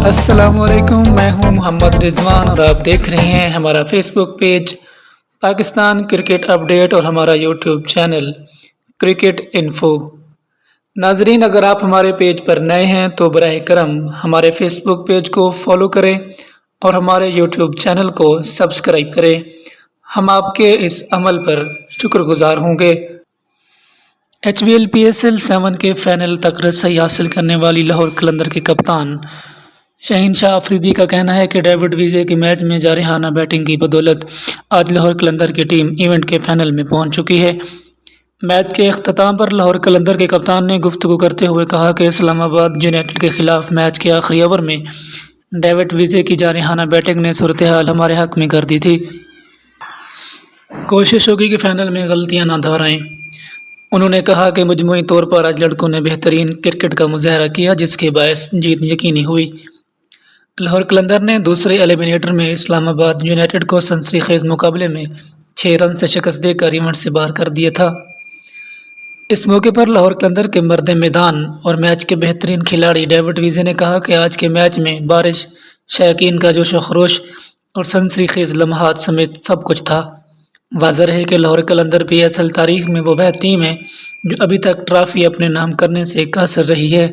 السلام علیکم، میں ہوں محمد رضوان اور آپ دیکھ رہے ہیں ہمارا فیس بک پیج پاکستان کرکٹ اپڈیٹ اور ہمارا یوٹیوب چینل کرکٹ انفو۔ ناظرین، اگر آپ ہمارے پیج پر نئے ہیں تو براہ کرم ہمارے فیس بک پیج کو فالو کریں اور ہمارے یوٹیوب چینل کو سبسکرائب کریں۔ ہم آپ کے اس عمل پر شکر گزار ہوں گے۔ ایچ بی ایل PSL 7 کے فائنل تک رسائی حاصل کرنے والی لاہور قلندر کے کپتان شاہین شاہ آفریدی کا کہنا ہے کہ ڈیوڈ ویزے کے میچ میں جارحانہ بیٹنگ کی بدولت آج لاہور قلندر کی ٹیم ایونٹ کے فائنل میں پہنچ چکی ہے۔ میچ کے اختتام پر لاہور قلندر کے کپتان نے گفتگو کرتے ہوئے کہا کہ اسلام آباد یونائیٹڈ کے خلاف میچ کے آخری اوور میں ڈیوڈ ویزے کی جارحانہ بیٹنگ نے صورتحال ہمارے حق میں کر دی تھی۔ کوشش ہوگی کہ فائنل میں غلطیاں نہ دہرائیں۔ انہوں نے کہا کہ مجموعی طور پر آج لڑکوں نے بہترین کرکٹ کا مظاہرہ کیا جس کے باعث جیت یقینی ہوئی۔ لاہور قلندر نے دوسرے ایلیمنیٹر میں اسلام آباد یونائیٹڈ کو سنسنی خیز مقابلے میں 6 رن سے شکست دے کر ایونٹ سے باہر کر دیا تھا۔ اس موقع پر لاہور قلندر کے مرد میدان اور میچ کے بہترین کھلاڑی ڈیوڈ ویزے نے کہا کہ آج کے میچ میں بارش، شائقین کا جوش و خروش اور سنسنی خیز لمحات سمیت سب کچھ تھا۔ واضح ہے کہ لاہور قلندر PSL تاریخ میں وہ ٹیم ہے جو ابھی تک ٹرافی اپنے نام کرنے سے قاصر رہی ہے۔